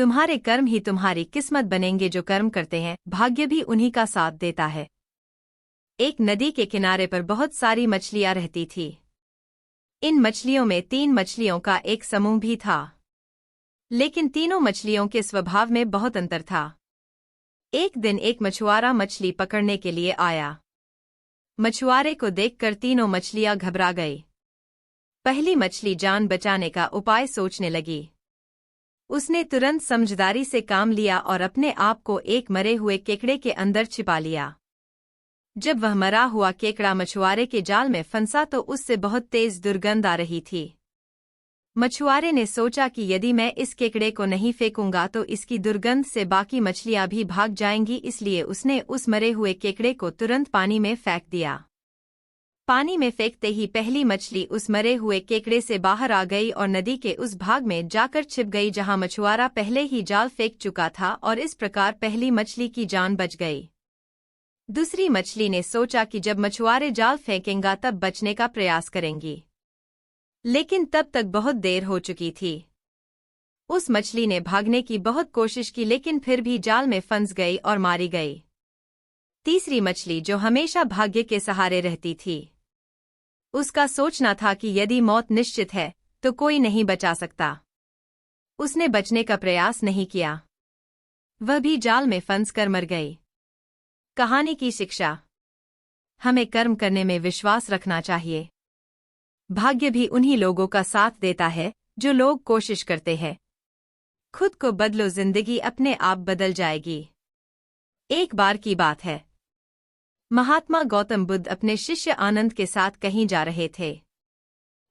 तुम्हारे कर्म ही तुम्हारी किस्मत बनेंगे। जो कर्म करते हैं भाग्य भी उन्हीं का साथ देता है। एक नदी के किनारे पर बहुत सारी मछलियां रहती थी। इन मछलियों में 3 मछलियों का एक समूह भी था, लेकिन तीनों मछलियों के स्वभाव में बहुत अंतर था। एक दिन एक मछुआरा मछली पकड़ने के लिए आया। मछुआरे को देखकर तीनों मछलियां घबरा गई। पहली मछली जान बचाने का उपाय सोचने लगी। उसने तुरंत समझदारी से काम लिया और अपने आप को एक मरे हुए केकड़े के अंदर छिपा लिया। जब वह मरा हुआ केकड़ा मछुआरे के जाल में फंसा तो उससे बहुत तेज दुर्गंध आ रही थी। मछुआरे ने सोचा कि यदि मैं इस केकड़े को नहीं फेंकूंगा तो इसकी दुर्गंध से बाकी मछलियां भी भाग जाएंगी, इसलिए उसने उस मरे हुए केकड़े को तुरंत पानी में फेंक दिया। पानी में फेंकते ही पहली मछली उस मरे हुए केकड़े से बाहर आ गई और नदी के उस भाग में जाकर छिप गई जहां मछुआरा पहले ही जाल फेंक चुका था, और इस प्रकार पहली मछली की जान बच गई। दूसरी मछली ने सोचा कि जब मछुआरे जाल फेंकेंगा तब बचने का प्रयास करेंगी, लेकिन तब तक बहुत देर हो चुकी थी। उस मछली ने भागने की बहुत कोशिश की, लेकिन फिर भी जाल में फंस गई और मारी गई। तीसरी मछली, जो हमेशा भाग्य के सहारे रहती थी, उसका सोचना था कि यदि मौत निश्चित है तो कोई नहीं बचा सकता। उसने बचने का प्रयास नहीं किया, वह भी जाल में फंस कर मर गई। कहानी की शिक्षा: हमें कर्म करने में विश्वास रखना चाहिए। भाग्य भी उन्हीं लोगों का साथ देता है जो लोग कोशिश करते हैं। खुद को बदलो, जिंदगी अपने आप बदल जाएगी। एक बार की बात है, महात्मा गौतम बुद्ध अपने शिष्य आनंद के साथ कहीं जा रहे थे।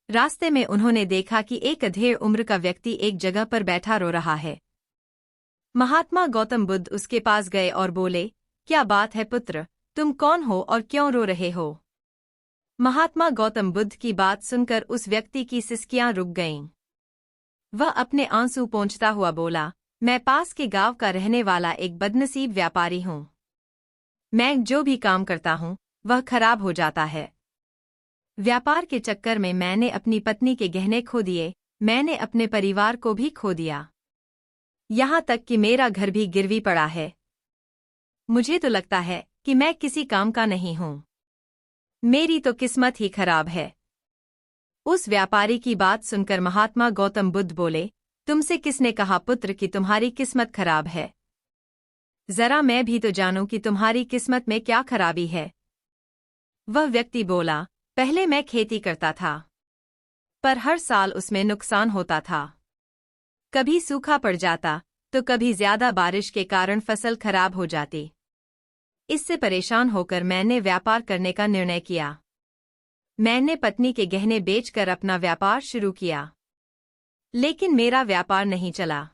रास्ते में उन्होंने देखा कि एक अधेड़ उम्र का व्यक्ति एक जगह पर बैठा रो रहा है। महात्मा गौतम बुद्ध उसके पास गए और बोले, क्या बात है पुत्र, तुम कौन हो और क्यों रो रहे हो? महात्मा गौतम बुद्ध की बात सुनकर उस व्यक्ति की सिसकियां रुक गईं। वह अपने आंसू पोंछता हुआ बोला, मैं पास के गांव का रहने वाला एक बदनसीब व्यापारी हूं। मैं जो भी काम करता हूं वह खराब हो जाता है। व्यापार के चक्कर में मैंने अपनी पत्नी के गहने खो दिए, मैंने अपने परिवार को भी खो दिया, यहां तक कि मेरा घर भी गिरवी पड़ा है। मुझे तो लगता है कि मैं किसी काम का नहीं हूं। मेरी तो किस्मत ही खराब है। उस व्यापारी की बात सुनकर महात्मा गौतम बुद्ध बोले, तुमसे किसने कहा पुत्र कि तुम्हारी किस्मत खराब है? जरा मैं भी तो जानूं कि तुम्हारी किस्मत में क्या खराबी है। वह व्यक्ति बोला, पहले मैं खेती करता था, पर हर साल उसमें नुकसान होता था। कभी सूखा पड़ जाता तो कभी ज्यादा बारिश के कारण फसल खराब हो जाती। इससे परेशान होकर मैंने व्यापार करने का निर्णय किया। मैंने पत्नी के गहने बेचकर अपना व्यापार शुरू किया, लेकिन मेरा व्यापार नहीं चला।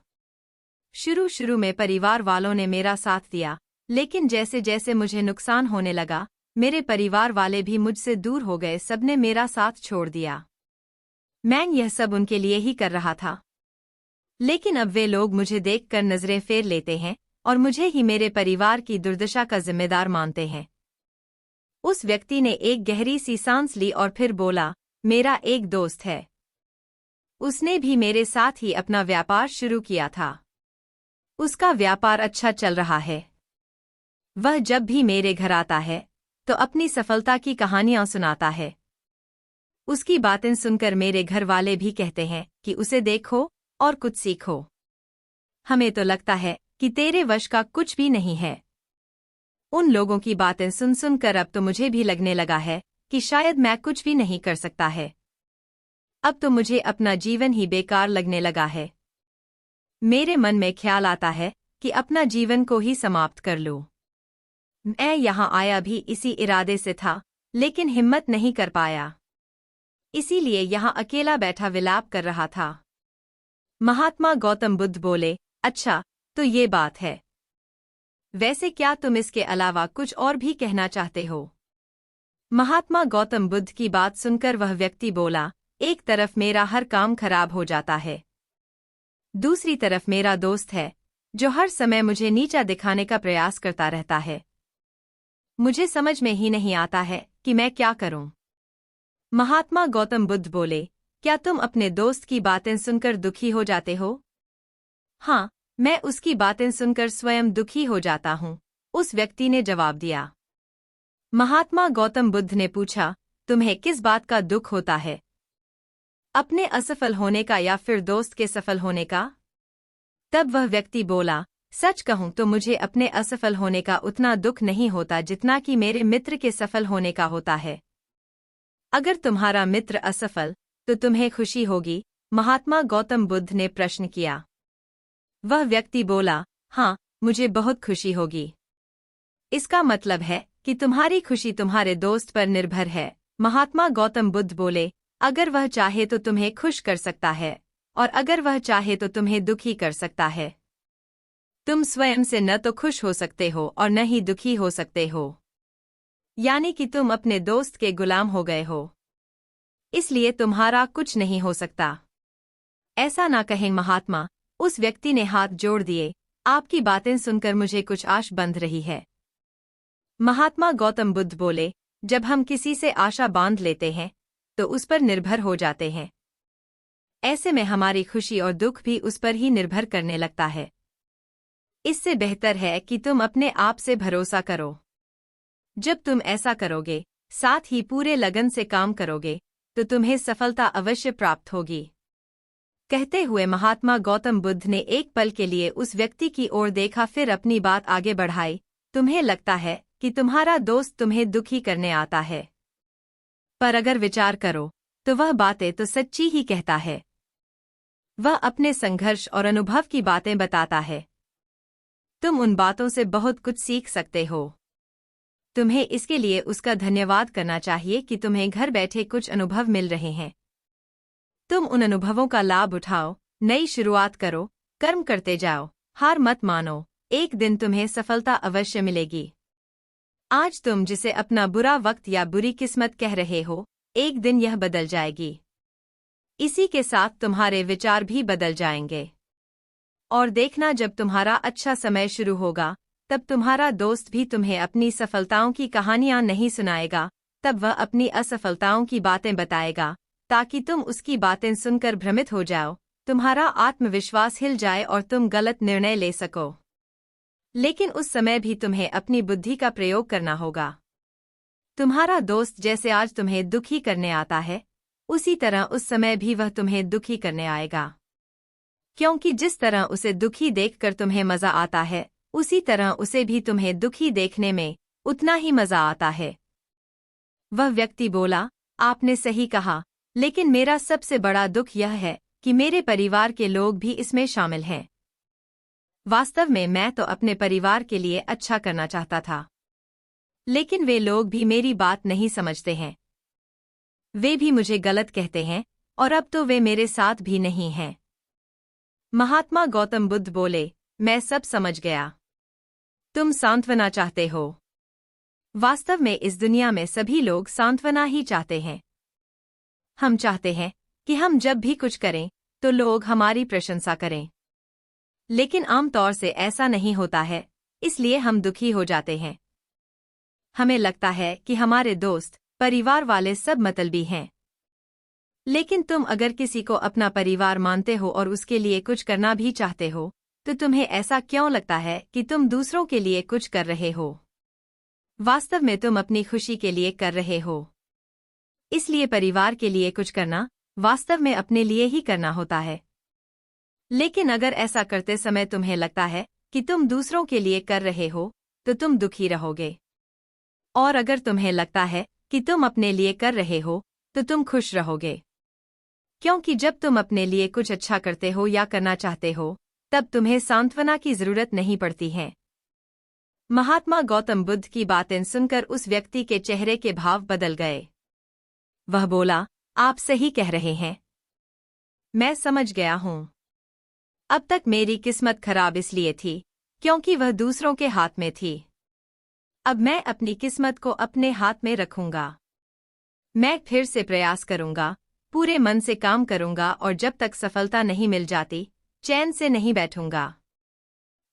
शुरू में परिवार वालों ने मेरा साथ दिया, लेकिन जैसे जैसे मुझे नुकसान होने लगा, मेरे परिवार वाले भी मुझसे दूर हो गए, सबने मेरा साथ छोड़ दिया। मैं यह सब उनके लिए ही कर रहा था, लेकिन अब वे लोग मुझे देखकर नजरें फेर लेते हैं और मुझे ही मेरे परिवार की दुर्दशा का जिम्मेदार मानते हैं। उस व्यक्ति ने एक गहरी सी सांस ली और फिर बोला, मेरा एक दोस्त है, उसने भी मेरे साथ ही अपना व्यापार शुरू किया था। उसका व्यापार अच्छा चल रहा है। वह जब भी मेरे घर आता है तो अपनी सफलता की कहानियां सुनाता है। उसकी बातें सुनकर मेरे घर वाले भी कहते हैं कि उसे देखो और कुछ सीखो। हमें तो लगता है कि तेरे वश का कुछ भी नहीं है। उन लोगों की बातें सुन सुनकर अब तो मुझे भी लगने लगा है कि शायद मैं कुछ भी नहीं कर सकता है। अब तो मुझे अपना जीवन ही बेकार लगने लगा है। मेरे मन में ख्याल आता है कि अपना जीवन को ही समाप्त कर लूं। मैं यहाँ आया भी इसी इरादे से था, लेकिन हिम्मत नहीं कर पाया, इसीलिए यहाँ अकेला बैठा विलाप कर रहा था। महात्मा गौतम बुद्ध बोले, अच्छा तो ये बात है। वैसे क्या तुम इसके अलावा कुछ और भी कहना चाहते हो? महात्मा गौतम बुद्ध की बात सुनकर वह व्यक्ति बोला, एक तरफ मेरा हर काम खराब हो जाता है, दूसरी तरफ मेरा दोस्त है जो हर समय मुझे नीचा दिखाने का प्रयास करता रहता है। मुझे समझ में ही नहीं आता है कि मैं क्या करूं। महात्मा गौतम बुद्ध बोले, क्या तुम अपने दोस्त की बातें सुनकर दुखी हो जाते हो? हाँ, मैं उसकी बातें सुनकर स्वयं दुखी हो जाता हूँ, उस व्यक्ति ने जवाब दिया। महात्मा गौतम बुद्ध ने पूछा, तुम्हें किस बात का दुख होता है? अपने असफल होने का या फिर दोस्त के सफल होने का? तब वह व्यक्ति बोला, सच कहूं तो मुझे अपने असफल होने का उतना दुख नहीं होता जितना कि मेरे मित्र के सफल होने का होता है। अगर तुम्हारा मित्र असफल, तो तुम्हें खुशी होगी? महात्मा गौतम बुद्ध ने प्रश्न किया। वह व्यक्ति बोला, हाँ, मुझे बहुत खुशी होगी। इसका मतलब है कि तुम्हारी खुशी तुम्हारे दोस्त पर निर्भर है। महात्मा गौतम बुद्ध बोले, अगर वह चाहे तो तुम्हें खुश कर सकता है, और अगर वह चाहे तो तुम्हें दुखी कर सकता है। तुम स्वयं से न तो खुश हो सकते हो और न ही दुखी हो सकते हो। यानी कि तुम अपने दोस्त के गुलाम हो गए हो। इसलिए तुम्हारा कुछ नहीं हो सकता। ऐसा ना कहें महात्मा, उस व्यक्ति ने हाथ जोड़ दिए, आपकी बातें सुनकर मुझे कुछ आश बंध रही है। महात्मा गौतम बुद्ध बोले, जब हम किसी से आशा बांध लेते हैं तो उस पर निर्भर हो जाते हैं। ऐसे में हमारी खुशी और दुख भी उस पर ही निर्भर करने लगता है। इससे बेहतर है कि तुम अपने आप से भरोसा करो। जब तुम ऐसा करोगे, साथ ही पूरे लगन से काम करोगे, तो तुम्हें सफलता अवश्य प्राप्त होगी। कहते हुए महात्मा गौतम बुद्ध ने एक पल के लिए उस व्यक्ति की ओर देखा, फिर अपनी बात आगे बढ़ाई। तुम्हें लगता है कि तुम्हारा दोस्त तुम्हें दुखी करने आता है, पर अगर विचार करो तो वह बातें तो सच्ची ही कहता है। वह अपने संघर्ष और अनुभव की बातें बताता है। तुम उन बातों से बहुत कुछ सीख सकते हो। तुम्हें इसके लिए उसका धन्यवाद करना चाहिए कि तुम्हें घर बैठे कुछ अनुभव मिल रहे हैं। तुम उन अनुभवों का लाभ उठाओ, नई शुरुआत करो, कर्म करते जाओ, हार मत मानो, एक दिन तुम्हें सफलता अवश्य मिलेगी। आज तुम जिसे अपना बुरा वक्त या बुरी किस्मत कह रहे हो, एक दिन यह बदल जाएगी। इसी के साथ तुम्हारे विचार भी बदल जाएंगे। और देखना, जब तुम्हारा अच्छा समय शुरू होगा, तब तुम्हारा दोस्त भी तुम्हें अपनी सफलताओं की कहानियां नहीं सुनाएगा, तब वह अपनी असफलताओं की बातें बताएगा, ताकि तुम उसकी बातें सुनकर भ्रमित हो जाओ, तुम्हारा आत्मविश्वास हिल जाए और तुम गलत निर्णय ले सको। लेकिन उस समय भी तुम्हें अपनी बुद्धि का प्रयोग करना होगा। तुम्हारा दोस्त जैसे आज तुम्हें दुखी करने आता है, उसी तरह उस समय भी वह तुम्हें दुखी करने आएगा। क्योंकि जिस तरह उसे दुखी देखकर तुम्हें मजा आता है, उसी तरह उसे भी तुम्हें दुखी देखने में उतना ही मजा आता है। वह व्यक्ति बोला, आपने सही कहा, लेकिन मेरा सबसे बड़ा दुख यह है कि मेरे परिवार के लोग भी इसमें शामिल हैं। वास्तव में मैं तो अपने परिवार के लिए अच्छा करना चाहता था, लेकिन वे लोग भी मेरी बात नहीं समझते हैं। वे भी मुझे गलत कहते हैं, और अब तो वे मेरे साथ भी नहीं हैं। महात्मा गौतम बुद्ध बोले, मैं सब समझ गया। तुम सांत्वना चाहते हो। वास्तव में इस दुनिया में सभी लोग सांत्वना ही चाहते हैं। हम चाहते हैं कि हम जब भी कुछ करें तो लोग हमारी प्रशंसा करें, लेकिन आमतौर से ऐसा नहीं होता है, इसलिए हम दुखी हो जाते हैं। हमें लगता है कि हमारे दोस्त, परिवार वाले सब मतलबी हैं। लेकिन तुम अगर किसी को अपना परिवार मानते हो और उसके लिए कुछ करना भी चाहते हो, तो तुम्हें ऐसा क्यों लगता है कि तुम दूसरों के लिए कुछ कर रहे हो? वास्तव में तुम अपनी खुशी के लिए कर रहे हो। इसलिए परिवार के लिए कुछ करना वास्तव में अपने लिए ही करना होता है। लेकिन अगर ऐसा करते समय तुम्हें लगता है कि तुम दूसरों के लिए कर रहे हो, तो तुम दुखी रहोगे। और अगर तुम्हें लगता है कि तुम अपने लिए कर रहे हो, तो तुम खुश रहोगे। क्योंकि जब तुम अपने लिए कुछ अच्छा करते हो या करना चाहते हो, तब तुम्हें सांत्वना की जरूरत नहीं पड़ती है। महात्मा गौतम बुद्ध की बातें सुनकर उस व्यक्ति के चेहरे के भाव बदल गए। वह बोला, आप सही कह रहे हैं। मैं समझ गया हूं। अब तक मेरी किस्मत खराब इसलिए थी क्योंकि वह दूसरों के हाथ में थी। अब मैं अपनी किस्मत को अपने हाथ में रखूंगा। मैं फिर से प्रयास करूंगा, पूरे मन से काम करूंगा, और जब तक सफलता नहीं मिल जाती, चैन से नहीं बैठूंगा।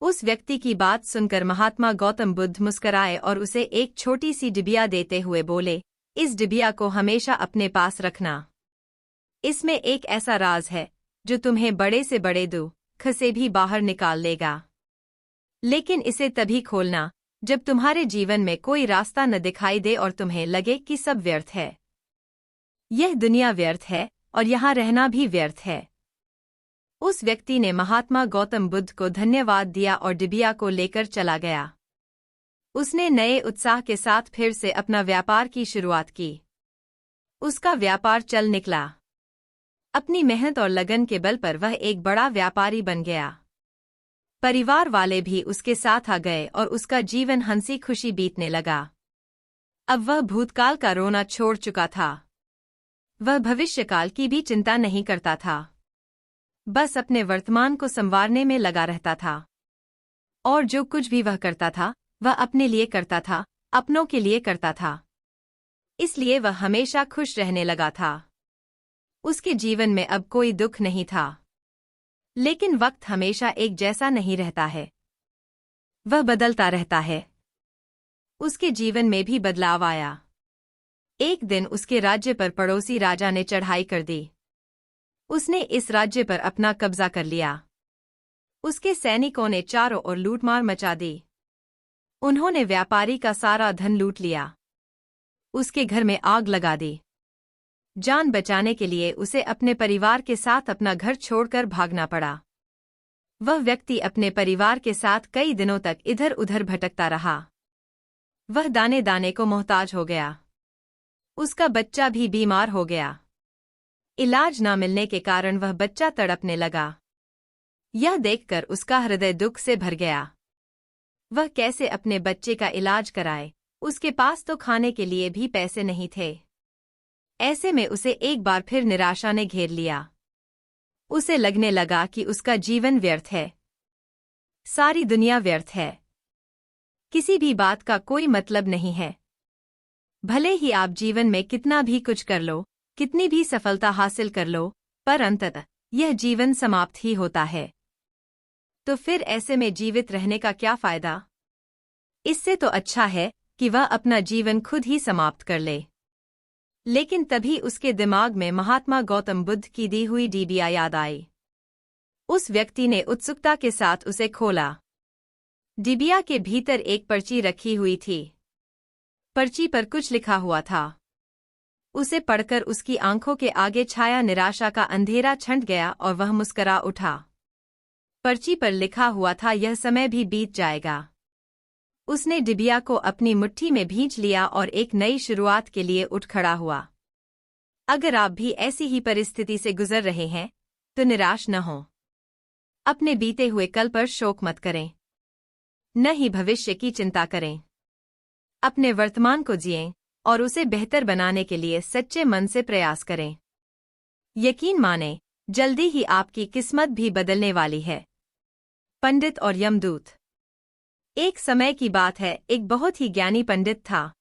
उस व्यक्ति की बात सुनकर महात्मा गौतम बुद्ध मुस्कराए और उसे एक छोटी सी डिबिया देते हुए बोले, इस डिबिया को हमेशा अपने पास रखना। इसमें एक ऐसा राज है जो तुम्हें बड़े से बड़े दुख, आँख से भी बाहर निकाल लेगा। लेकिन इसे तभी खोलना जब तुम्हारे जीवन में कोई रास्ता न दिखाई दे और तुम्हें लगे कि सब व्यर्थ है। यह दुनिया व्यर्थ है और यहाँ रहना भी व्यर्थ है। उस व्यक्ति ने महात्मा गौतम बुद्ध को धन्यवाद दिया और डिबिया को लेकर चला गया। उसने नए उत्साह के साथ फिर से अपना व्यापार की शुरुआत की। उसका व्यापार चल निकला। अपनी मेहनत और लगन के बल पर वह एक बड़ा व्यापारी बन गया। परिवार वाले भी उसके साथ आ गए और उसका जीवन हंसी खुशी बीतने लगा। अब वह भूतकाल का रोना छोड़ चुका था। वह भविष्यकाल की भी चिंता नहीं करता था। बस अपने वर्तमान को संवारने में लगा रहता था। और जो कुछ भी वह करता था वह अपने लिए करता था, अपनों के लिए करता था। इसलिए वह हमेशा खुश रहने लगा था। उसके जीवन में अब कोई दुख नहीं था। लेकिन वक्त हमेशा एक जैसा नहीं रहता है, वह बदलता रहता है। उसके जीवन में भी बदलाव आया। एक दिन उसके राज्य पर पड़ोसी राजा ने चढ़ाई कर दी। उसने इस राज्य पर अपना कब्जा कर लिया। उसके सैनिकों ने चारों ओर लूटमार मचा दी। उन्होंने व्यापारी का सारा धन लूट लिया। उसके घर में आग लगा दी। जान बचाने के लिए उसे अपने परिवार के साथ अपना घर छोड़कर भागना पड़ा। वह व्यक्ति अपने परिवार के साथ कई दिनों तक इधर उधर भटकता रहा। वह दाने दाने को मोहताज हो गया। उसका बच्चा भी बीमार हो गया। इलाज न मिलने के कारण वह बच्चा तड़पने लगा। यह देखकर उसका हृदय दुख से भर गया। वह कैसे अपने बच्चे का इलाज कराए? उसके पास तो खाने के लिए भी पैसे नहीं थे। ऐसे में उसे एक बार फिर निराशा ने घेर लिया। उसे लगने लगा कि उसका जीवन व्यर्थ है। सारी दुनिया व्यर्थ है। किसी भी बात का कोई मतलब नहीं है। भले ही आप जीवन में कितना भी कुछ कर लो, कितनी भी सफलता हासिल कर लो, पर अंततः यह जीवन समाप्त ही होता है। तो फिर ऐसे में जीवित रहने का क्या फायदा? इससे तो अच्छा है कि वह अपना जीवन खुद ही समाप्त कर ले। लेकिन तभी उसके दिमाग में महात्मा गौतम बुद्ध की दी हुई डिबिया याद आई। उस व्यक्ति ने उत्सुकता के साथ उसे खोला। डिबिया के भीतर एक पर्ची रखी हुई थी। पर्ची पर कुछ लिखा हुआ था। उसे पढ़कर उसकी आंखों के आगे छाया निराशा का अंधेरा छंट गया और वह मुस्करा उठा। पर्ची पर लिखा हुआ था, यह समय भी बीत जाएगा। उसने डिबिया को अपनी मुट्ठी में भींच लिया और एक नई शुरुआत के लिए उठ खड़ा हुआ। अगर आप भी ऐसी ही परिस्थिति से गुजर रहे हैं तो निराश न हों। अपने बीते हुए कल पर शोक मत करें, न ही भविष्य की चिंता करें। अपने वर्तमान को जिएं और उसे बेहतर बनाने के लिए सच्चे मन से प्रयास करें। यकीन मानें, जल्दी ही आपकी किस्मत भी बदलने वाली है। पंडित और यमदूत। एक समय की बात है, एक बहुत ही ज्ञानी पंडित था।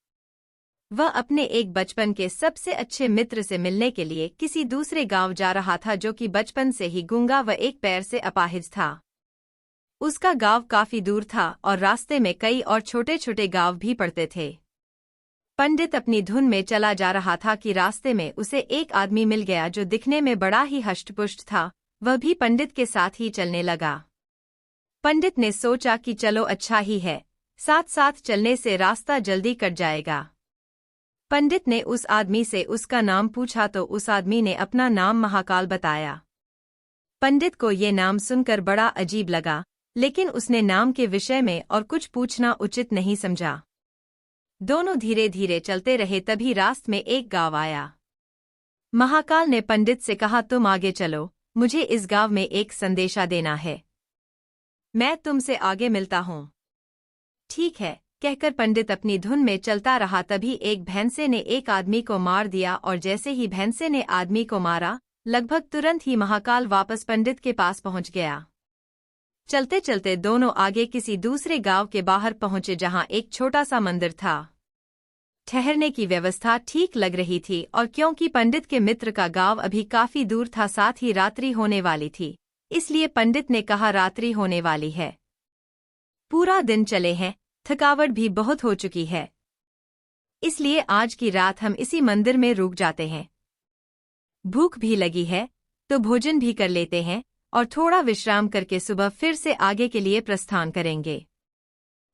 वह अपने एक बचपन के सबसे अच्छे मित्र से मिलने के लिए किसी दूसरे गांव जा रहा था, जो कि बचपन से ही गूंगा व एक पैर से अपाहिज था। उसका गांव काफी दूर था और रास्ते में कई और छोटे छोटे गांव भी पड़ते थे। पंडित अपनी धुन में चला जा रहा था कि रास्ते में उसे एक आदमी मिल गया जो दिखने में बड़ा ही हष्टपुष्ट था। वह भी पंडित के साथ ही चलने लगा। पंडित ने सोचा कि चलो अच्छा ही है, साथ साथ चलने से रास्ता जल्दी कट जाएगा। पंडित ने उस आदमी से उसका नाम पूछा तो उस आदमी ने अपना नाम महाकाल बताया। पंडित को ये नाम सुनकर बड़ा अजीब लगा, लेकिन उसने नाम के विषय में और कुछ पूछना उचित नहीं समझा। दोनों धीरे धीरे चलते रहे, तभी रास्ते में एक गांव आया। महाकाल ने पंडित से कहा, तुम आगे चलो, मुझे इस गांव में एक संदेशा देना है। मैं तुमसे आगे मिलता हूँ। ठीक है, कहकर पंडित अपनी धुन में चलता रहा। तभी एक भैंसे ने एक आदमी को मार दिया और जैसे ही भैंसे ने आदमी को मारा, लगभग तुरंत ही महाकाल वापस पंडित के पास पहुंच गया। चलते चलते दोनों आगे किसी दूसरे गांव के बाहर पहुंचे, जहां एक छोटा सा मंदिर था। ठहरने की व्यवस्था ठीक लग रही थी और क्योंकि पंडित के मित्र का गांव अभी काफी दूर था, साथ ही रात्रि होने वाली थी, इसलिए पंडित ने कहा, रात्रि होने वाली है, पूरा दिन चले हैं, थकावट भी बहुत हो चुकी है, इसलिए आज की रात हम इसी मंदिर में रुक जाते हैं। भूख भी लगी है तो भोजन भी कर लेते हैं, और थोड़ा विश्राम करके सुबह फिर से आगे के लिए प्रस्थान करेंगे।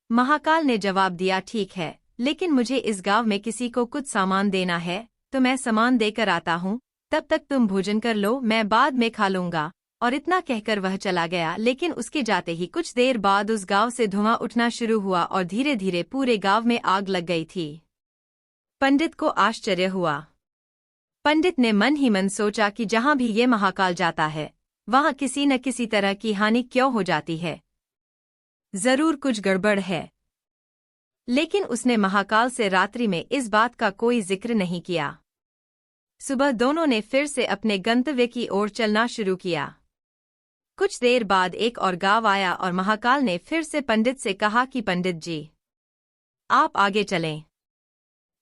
महाकाल ने जवाब दिया, ठीक है, लेकिन मुझे इस गांव में किसी को कुछ सामान देना है, तो मैं सामान देकर आता हूँ, तब तक तुम भोजन कर लो, मैं बाद में खा लूंगा। और इतना कहकर वह चला गया। लेकिन उसके जाते ही कुछ देर बाद उस गांव से धुआं उठना शुरू हुआ और धीरे धीरे पूरे गांव में आग लग गई थी। पंडित को आश्चर्य हुआ। पंडित ने मन ही मन सोचा कि जहां भी ये महाकाल जाता है वहां किसी न किसी तरह की हानि क्यों हो जाती है, जरूर कुछ गड़बड़ है। लेकिन उसने महाकाल से रात्रि में इस बात का कोई जिक्र नहीं किया। सुबह दोनों ने फिर से अपने गंतव्य की ओर चलना शुरू किया। कुछ देर बाद एक और गांव आया और महाकाल ने फिर से पंडित से कहा कि पंडित जी, आप आगे चलें,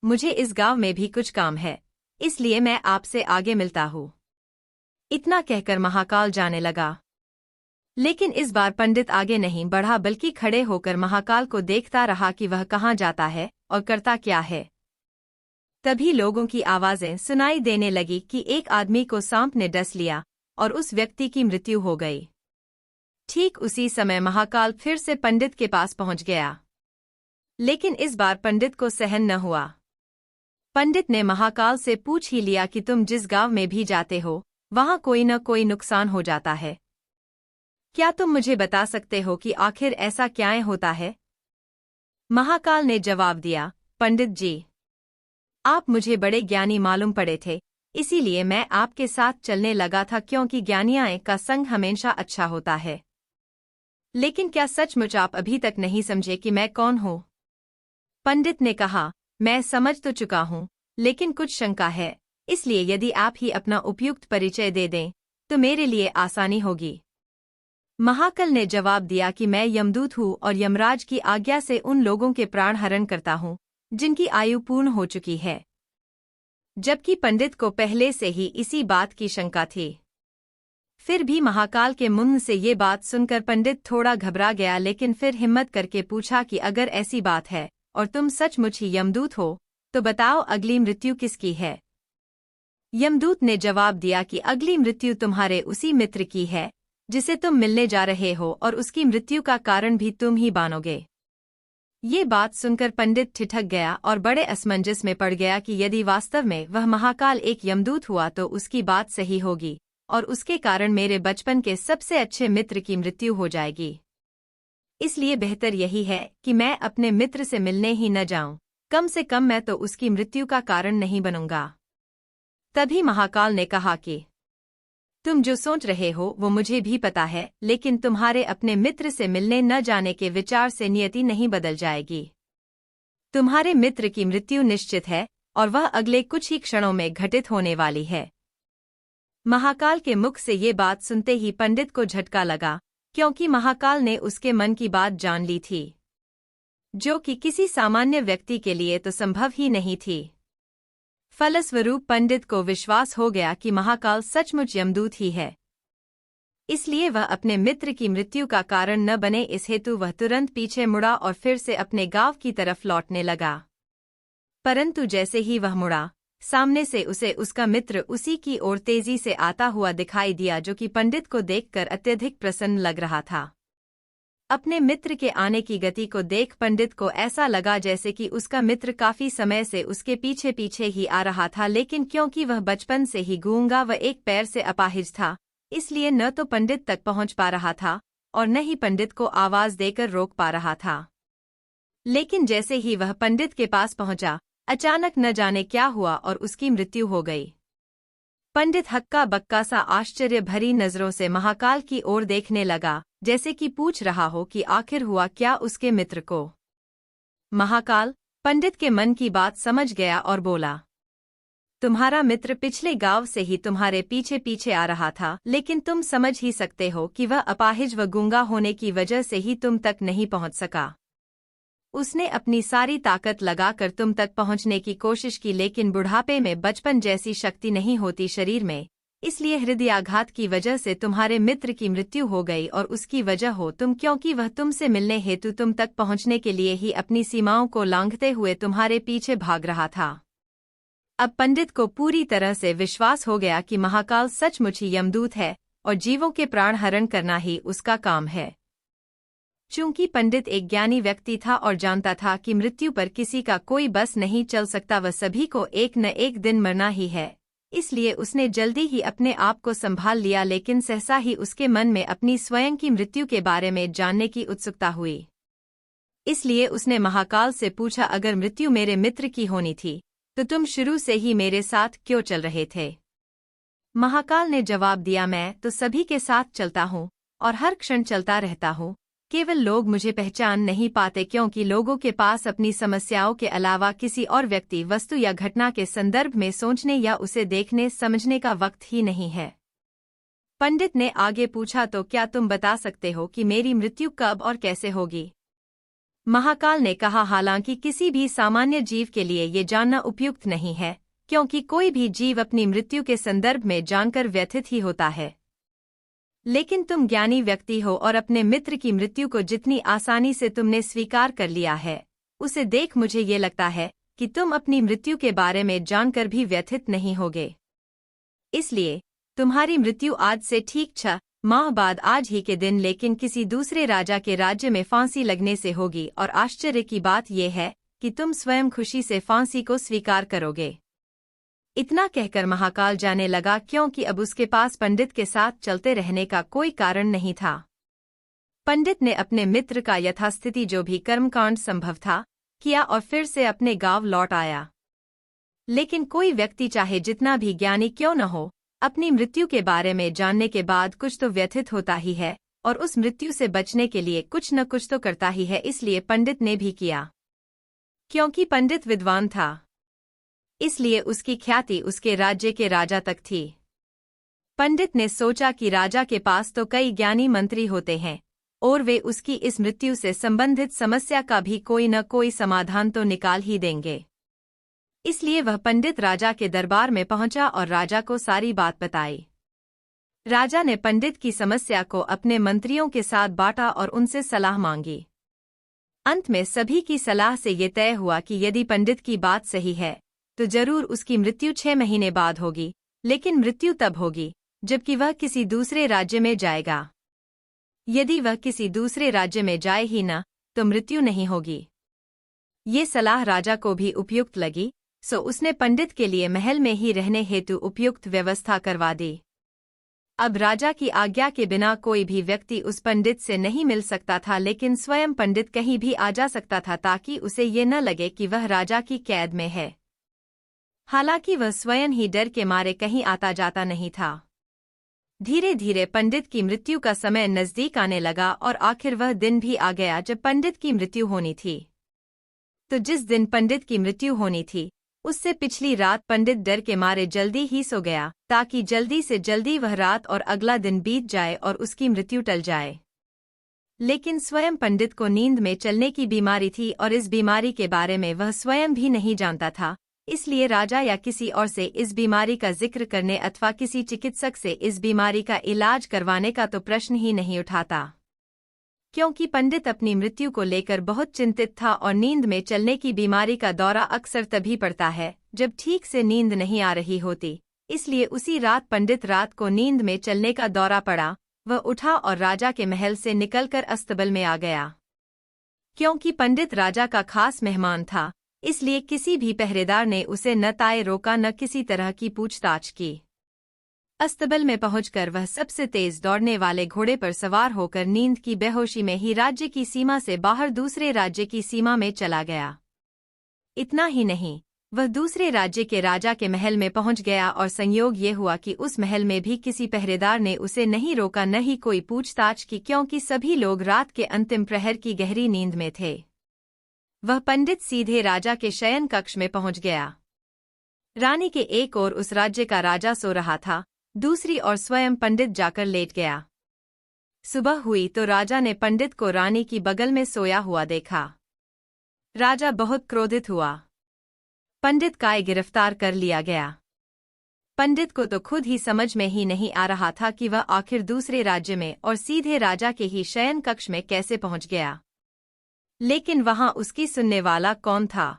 मुझे इस गांव में भी कुछ काम है, इसलिए मैं आपसे आगे मिलता हूँ। इतना कहकर महाकाल जाने लगा। लेकिन इस बार पंडित आगे नहीं बढ़ा बल्कि खड़े होकर महाकाल को देखता रहा कि वह कहाँ जाता है और करता क्या है। तभी लोगों की आवाजें सुनाई देने लगी कि एक आदमी को सांप ने डस लिया और उस व्यक्ति की मृत्यु हो गई। ठीक उसी समय महाकाल फिर से पंडित के पास पहुंच गया। लेकिन इस बार पंडित को सहन न हुआ। पंडित ने महाकाल से पूछ ही लिया कि तुम जिस गांव में भी जाते हो वहां कोई न कोई नुकसान हो जाता है, क्या तुम मुझे बता सकते हो कि आखिर ऐसा क्या होता है? महाकाल ने जवाब दिया, पंडित जी, आप मुझे बड़े ज्ञानी मालूम पड़े थे, इसीलिए मैं आपके साथ चलने लगा था, क्योंकि ज्ञानियों का संग हमेशा अच्छा होता है। लेकिन क्या सचमुच आप अभी तक नहीं समझे कि मैं कौन हूँ? पंडित ने कहा, मैं समझ तो चुका हूँ, लेकिन कुछ शंका है, इसलिए यदि आप ही अपना उपयुक्त परिचय दे दें तो मेरे लिए आसानी होगी। महाकाल ने जवाब दिया कि मैं यमदूत हूँ और यमराज की आज्ञा से उन लोगों के प्राण हरण करता हूँ जिनकी आयु पूर्ण हो चुकी है। जबकि पंडित को पहले से ही इसी बात की शंका थी। फिर भी महाकाल के मुंह से ये बात सुनकर पंडित थोड़ा घबरा गया, लेकिन फिर हिम्मत करके पूछा कि अगर ऐसी बात है और तुम सचमुच ही यमदूत हो तो बताओ अगली मृत्यु किसकी है? यमदूत ने जवाब दिया कि अगली मृत्यु तुम्हारे उसी मित्र की है जिसे तुम मिलने जा रहे हो, और उसकी मृत्यु का कारण भी तुम ही जानोगे। ये बात सुनकर पंडित ठिठक गया और बड़े असमंजस में पड़ गया कि यदि वास्तव में वह महाकाल एक यमदूत हुआ तो उसकी बात सही होगी और उसके कारण मेरे बचपन के सबसे अच्छे मित्र की मृत्यु हो जाएगी। इसलिए बेहतर यही है कि मैं अपने मित्र से मिलने ही न जाऊं, कम से कम मैं तो उसकी मृत्यु का कारण नहीं बनूंगा। तभी महाकाल ने कहा कि तुम जो सोच रहे हो वो मुझे भी पता है, लेकिन तुम्हारे अपने मित्र से मिलने न जाने के विचार से नियति नहीं बदल जाएगी। तुम्हारे मित्र की मृत्यु निश्चित है और वह अगले कुछ ही क्षणों में घटित होने वाली है। महाकाल के मुख से ये बात सुनते ही पंडित को झटका लगा, क्योंकि महाकाल ने उसके मन की बात जान ली थी, जो कि किसी सामान्य व्यक्ति के लिए तो संभव ही नहीं थी। फलस्वरूप पंडित को विश्वास हो गया कि महाकाल सचमुच यमदूत ही है। इसलिए वह अपने मित्र की मृत्यु का कारण न बने, इस हेतु वह तुरंत पीछे मुड़ा और फिर से अपने गांव की तरफ लौटने लगा। परंतु जैसे ही वह मुड़ा, सामने से उसे उसका मित्र उसी की ओर तेजी से आता हुआ दिखाई दिया, जो कि पंडित को देखकर अत्यधिक प्रसन्न लग रहा था। अपने मित्र के आने की गति को देख पंडित को ऐसा लगा जैसे कि उसका मित्र काफी समय से उसके पीछे पीछे ही आ रहा था, लेकिन क्योंकि वह बचपन से ही गूंगा व एक पैर से अपाहिज था, इसलिए न तो पंडित तक पहुंच पा रहा था और न ही पंडित को आवाज देकर रोक पा रहा था। लेकिन जैसे ही वह पंडित के पास पहुंचा, अचानक न जाने क्या हुआ और उसकी मृत्यु हो गई। पंडित हक्का बक्का सा आश्चर्य भरी नजरों से महाकाल की ओर देखने लगा, जैसे कि पूछ रहा हो कि आखिर हुआ क्या उसके मित्र को। महाकाल पंडित के मन की बात समझ गया और बोला, तुम्हारा मित्र पिछले गांव से ही तुम्हारे पीछे पीछे आ रहा था, लेकिन तुम समझ ही सकते हो कि वह अपाहिज व गूंगा होने की वजह से ही तुम तक नहीं पहुंच सका। उसने अपनी सारी ताकत लगाकर तुम तक पहुंचने की कोशिश की, लेकिन बुढ़ापे में बचपन जैसी शक्ति नहीं होती शरीर में, इसलिए हृदयाघात की वजह से तुम्हारे मित्र की मृत्यु हो गई और उसकी वजह हो तुम, क्योंकि वह तुमसे मिलने हेतु तुम तक पहुंचने के लिए ही अपनी सीमाओं को लांघते हुए तुम्हारे पीछे भाग रहा था। अब पंडित को पूरी तरह से विश्वास हो गया कि महाकाल सचमुच ही यमदूत है और जीवों के प्राण हरण करना ही उसका काम है। चूंकि पंडित एक ज्ञानी व्यक्ति था और जानता था कि मृत्यु पर किसी का कोई बस नहीं चल सकता, वह सभी को एक न एक दिन मरना ही है, इसलिए उसने जल्दी ही अपने आप को संभाल लिया। लेकिन सहसा ही उसके मन में अपनी स्वयं की मृत्यु के बारे में जानने की उत्सुकता हुई। इसलिए उसने महाकाल से पूछा, अगर मृत्यु मेरे मित्र की होनी थी तो तुम शुरू से ही मेरे साथ क्यों चल रहे थे? महाकाल ने जवाब दिया, मैं तो सभी के साथ चलता हूँ और हर क्षण चलता रहता हूँ, केवल लोग मुझे पहचान नहीं पाते क्योंकि लोगों के पास अपनी समस्याओं के अलावा किसी और व्यक्ति, वस्तु या घटना के संदर्भ में सोचने या उसे देखने समझने का वक्त ही नहीं है। पंडित ने आगे पूछा, तो क्या तुम बता सकते हो कि मेरी मृत्यु कब और कैसे होगी? महाकाल ने कहा, हालांकि किसी भी सामान्य जीव के लिए ये जानना उपयुक्त नहीं है, क्योंकि कोई भी जीव अपनी मृत्यु के संदर्भ में जानकर व्यथित ही होता है। लेकिन तुम ज्ञानी व्यक्ति हो और अपने मित्र की मृत्यु को जितनी आसानी से तुमने स्वीकार कर लिया है, उसे देख मुझे ये लगता है कि तुम अपनी मृत्यु के बारे में जानकर भी व्यथित नहीं होगे। इसलिए तुम्हारी मृत्यु आज से ठीक 6 माह बाद आज ही के दिन, लेकिन किसी दूसरे राजा के राज्य में फांसी लगने से होगी। और आश्चर्य की बात यह है कि तुम स्वयं खुशी से फांसी को स्वीकार करोगे। इतना कहकर महाकाल जाने लगा, क्योंकि अब उसके पास पंडित के साथ चलते रहने का कोई कारण नहीं था। पंडित ने अपने मित्र का यथास्थिति जो भी कर्मकांड संभव था किया और फिर से अपने गांव लौट आया। लेकिन कोई व्यक्ति चाहे जितना भी ज्ञानी क्यों न हो, अपनी मृत्यु के बारे में जानने के बाद कुछ तो व्यथित होता ही है और उस मृत्यु से बचने के लिए कुछ न कुछ तो करता ही है। इसलिए पंडित ने भी किया। क्योंकि पंडित विद्वान था, इसलिए उसकी ख्याति उसके राज्य के राजा तक थी। पंडित ने सोचा कि राजा के पास तो कई ज्ञानी मंत्री होते हैं और वे उसकी इस मृत्यु से संबंधित समस्या का भी कोई न कोई समाधान तो निकाल ही देंगे। इसलिए वह पंडित राजा के दरबार में पहुंचा और राजा को सारी बात बताई। राजा ने पंडित की समस्या को अपने मंत्रियों के साथ बांटा और उनसे सलाह मांगी। अंत में सभी की सलाह से ये तय हुआ कि यदि पंडित की बात सही है तो जरूर उसकी मृत्यु 6 महीने बाद होगी, लेकिन मृत्यु तब होगी जबकि वह किसी दूसरे राज्य में जाएगा। यदि वह किसी दूसरे राज्य में जाए ही न तो मृत्यु नहीं होगी। ये सलाह राजा को भी उपयुक्त लगी, सो उसने पंडित के लिए महल में ही रहने हेतु उपयुक्त व्यवस्था करवा दी। अब राजा की आज्ञा के बिना कोई भी व्यक्ति उस पंडित से नहीं मिल सकता था, लेकिन स्वयं पंडित कहीं भी आ जा सकता था ताकि उसे ये न लगे कि वह राजा की कैद में है। हालांकि वह स्वयं ही डर के मारे कहीं आता जाता नहीं था। धीरे धीरे पंडित की मृत्यु का समय नजदीक आने लगा और आखिर वह दिन भी आ गया जब पंडित की मृत्यु होनी थी। तो जिस दिन पंडित की मृत्यु होनी थी उससे पिछली रात पंडित डर के मारे जल्दी ही सो गया ताकि जल्दी से जल्दी वह रात और अगला दिन बीत जाए और उसकी मृत्यु टल जाए। लेकिन स्वयं पंडित को नींद में चलने की बीमारी थी और इस बीमारी के बारे में वह स्वयं भी नहीं जानता था, इसलिए राजा या किसी और से इस बीमारी का जिक्र करने अथवा किसी चिकित्सक से इस बीमारी का इलाज करवाने का तो प्रश्न ही नहीं उठाता। क्योंकि पंडित अपनी मृत्यु को लेकर बहुत चिंतित था और नींद में चलने की बीमारी का दौरा अक्सर तभी पड़ता है जब ठीक से नींद नहीं आ रही होती। इसलिए उसी रात पंडित रात को नींद में चलने का दौरा पड़ा। वह उठा और राजा के महल से निकलकर अस्तबल में आ गया। क्योंकि पंडित राजा का खास मेहमान था, इसलिए किसी भी पहरेदार ने उसे न ताए रोका न किसी तरह की पूछताछ की। अस्तबल में पहुंचकर वह सबसे तेज दौड़ने वाले घोड़े पर सवार होकर नींद की बेहोशी में ही राज्य की सीमा से बाहर दूसरे राज्य की सीमा में चला गया। इतना ही नहीं, वह दूसरे राज्य के राजा के महल में पहुंच गया और संयोग ये हुआ कि उस महल में भी किसी पहरेदार ने उसे नहीं रोका न ही कोई पूछताछ की, क्योंकि सभी लोग रात के अंतिम प्रहर की गहरी नींद में थे। वह पंडित सीधे राजा के शयन कक्ष में पहुंच गया। रानी के एक ओर उस राज्य का राजा सो रहा था, दूसरी ओर स्वयं पंडित जाकर लेट गया। सुबह हुई तो राजा ने पंडित को रानी की बगल में सोया हुआ देखा। राजा बहुत क्रोधित हुआ। पंडित का गिरफ्तार कर लिया गया। पंडित को तो खुद ही समझ में ही नहीं आ रहा था कि वह आखिर दूसरे राज्य में और सीधे राजा के ही शयन कक्ष में कैसे पहुंच गया। लेकिन वहां उसकी सुनने वाला कौन था?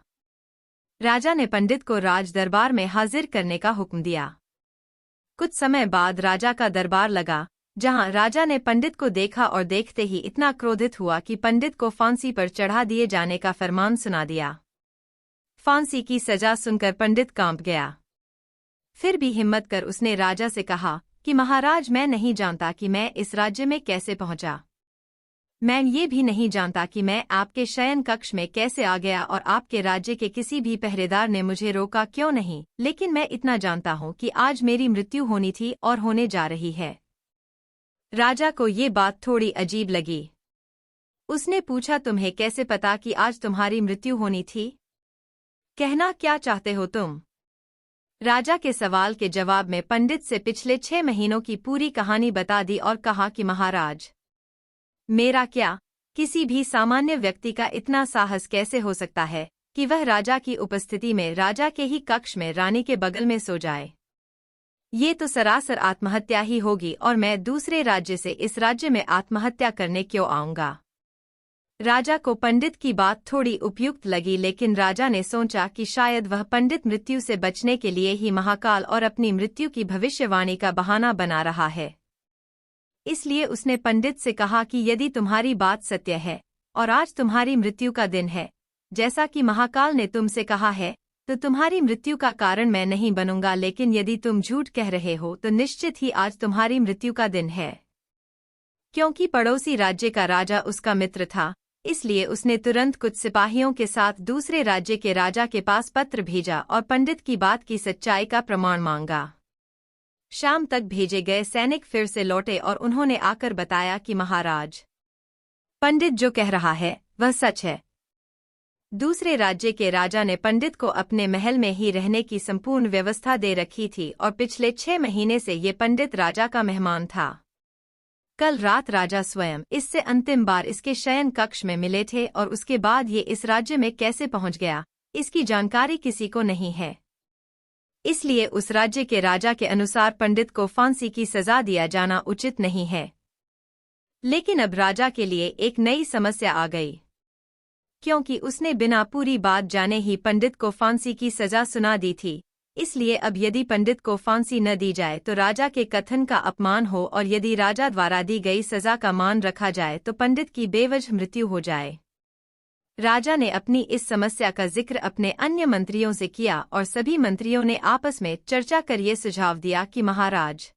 राजा ने पंडित को राज दरबार में हाजिर करने का हुक्म दिया। कुछ समय बाद राजा का दरबार लगा जहां राजा ने पंडित को देखा और देखते ही इतना क्रोधित हुआ कि पंडित को फांसी पर चढ़ा दिए जाने का फरमान सुना दिया। फांसी की सजा सुनकर पंडित कांप गया। फिर भी हिम्मत कर उसने राजा से कहा कि महाराज, मैं नहीं जानता कि मैं इस राज्य में कैसे पहुंचा। मैं ये भी नहीं जानता कि मैं आपके शयन कक्ष में कैसे आ गया और आपके राज्य के किसी भी पहरेदार ने मुझे रोका क्यों नहीं, लेकिन मैं इतना जानता हूं कि आज मेरी मृत्यु होनी थी और होने जा रही है। राजा को ये बात थोड़ी अजीब लगी। उसने पूछा, तुम्हें कैसे पता कि आज तुम्हारी मृत्यु होनी थी? कहना क्या चाहते हो तुम? राजा के सवाल के जवाब में पंडित से पिछले 6 महीनों की पूरी कहानी बता दी और कहा कि महाराज, मेरा क्या, किसी भी सामान्य व्यक्ति का इतना साहस कैसे हो सकता है कि वह राजा की उपस्थिति में राजा के ही कक्ष में रानी के बगल में सो जाए। ये तो सरासर आत्महत्या ही होगी और मैं दूसरे राज्य से इस राज्य में आत्महत्या करने क्यों आऊंगा? राजा को पंडित की बात थोड़ी उपयुक्त लगी, लेकिन राजा ने सोचा कि शायद वह पंडित मृत्यु से बचने के लिए ही महाकाल और अपनी मृत्यु की भविष्यवाणी का बहाना बना रहा है। इसलिए उसने पंडित से कहा कि यदि तुम्हारी बात सत्य है और आज तुम्हारी मृत्यु का दिन है, जैसा कि महाकाल ने तुमसे कहा है, तो तुम्हारी मृत्यु का कारण मैं नहीं बनूंगा, लेकिन यदि तुम झूठ कह रहे हो तो निश्चित ही आज तुम्हारी मृत्यु का दिन है। क्योंकि पड़ोसी राज्य का राजा उसका मित्र था, इसलिए उसने तुरंत कुछ सिपाहियों के साथ दूसरे राज्य के राजा के पास पत्र भेजा और पंडित की बात की सच्चाई का प्रमाण मांगा। शाम तक भेजे गए सैनिक फिर से लौटे और उन्होंने आकर बताया कि महाराज, पंडित जो कह रहा है वह सच है। दूसरे राज्य के राजा ने पंडित को अपने महल में ही रहने की संपूर्ण व्यवस्था दे रखी थी और पिछले 6 महीने से ये पंडित राजा का मेहमान था। कल रात राजा स्वयं इससे अंतिम बार इसके शयन कक्ष में मिले थे और उसके बाद ये इस राज्य में कैसे पहुंच गया, इसकी जानकारी किसी को नहीं है। इसलिए उस राज्य के राजा के अनुसार पंडित को फांसी की सजा दिया जाना उचित नहीं है। लेकिन अब राजा के लिए एक नई समस्या आ गई, क्योंकि उसने बिना पूरी बात जाने ही पंडित को फांसी की सजा सुना दी थी। इसलिए अब यदि पंडित को फांसी न दी जाए तो राजा के कथन का अपमान हो, और यदि राजा द्वारा दी गई सजा का मान रखा जाए तो पंडित की बेवजह मृत्यु हो जाए। राजा ने अपनी इस समस्या का जिक्र अपने अन्य मंत्रियों से किया और सभी मंत्रियों ने आपस में चर्चा कर ये सुझाव दिया कि महाराज,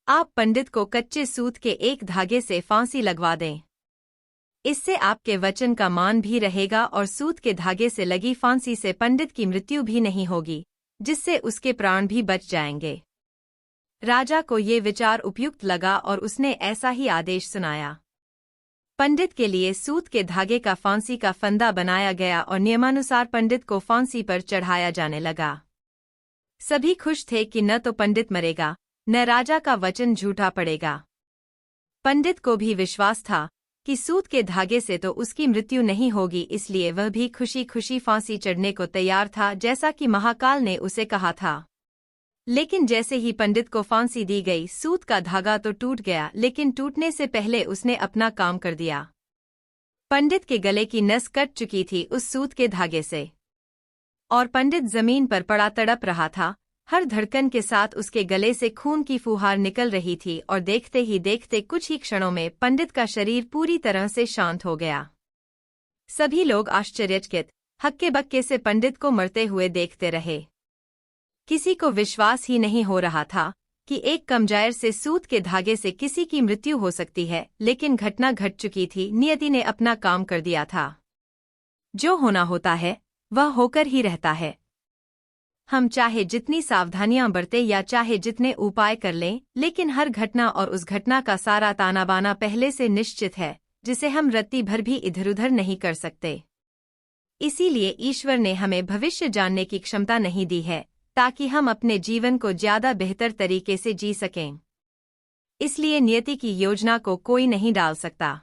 आप पंडित को कच्चे सूत के एक धागे से फांसी लगवा दें। इससे आपके वचन का मान भी रहेगा और सूत के धागे से लगी फांसी से पंडित की मृत्यु भी नहीं होगी, जिससे उसके प्राण भी बच जाएंगे। राजा को ये विचार उपयुक्त लगा और उसने ऐसा ही आदेश सुनाया। पंडित के लिए सूत के धागे का फांसी का फंदा बनाया गया और नियमानुसार पंडित को फांसी पर चढ़ाया जाने लगा। सभी खुश थे कि न तो पंडित मरेगा, न राजा का वचन झूठा पड़ेगा। पंडित को भी विश्वास था कि सूत के धागे से तो उसकी मृत्यु नहीं होगी, इसलिए वह भी खुशी खुशी फांसी चढ़ने को तैयार था, जैसा कि महाकाल ने उसे कहा था। लेकिन जैसे ही पंडित को फांसी दी गई, सूत का धागा तो टूट गया, लेकिन टूटने से पहले उसने अपना काम कर दिया। पंडित के गले की नस कट चुकी थी उस सूत के धागे से, और पंडित जमीन पर पड़ा तड़प रहा था। हर धड़कन के साथ उसके गले से खून की फुहार निकल रही थी और देखते ही देखते कुछ ही क्षणों में पंडित का शरीर पूरी तरह से शांत हो गया। सभी लोग आश्चर्यचकित हक्के बक्के से पंडित को मरते हुए देखते रहे। किसी को विश्वास ही नहीं हो रहा था कि एक कमजायर से सूत के धागे से किसी की मृत्यु हो सकती है, लेकिन घटना घट चुकी थी। नियति ने अपना काम कर दिया था। जो होना होता है वह होकर ही रहता है। हम चाहे जितनी सावधानियां बरतें या चाहे जितने उपाय कर लें, लेकिन हर घटना और उस घटना का सारा ताना बाना पहले से निश्चित है, जिसे हम रत्ती भर भी इधर उधर नहीं कर सकते। इसीलिए ईश्वर ने हमें भविष्य जानने की क्षमता नहीं दी है, ताकि हम अपने जीवन को ज्यादा बेहतर तरीके से जी सकें। इसलिए नियति की योजना को कोई नहीं डाल सकता।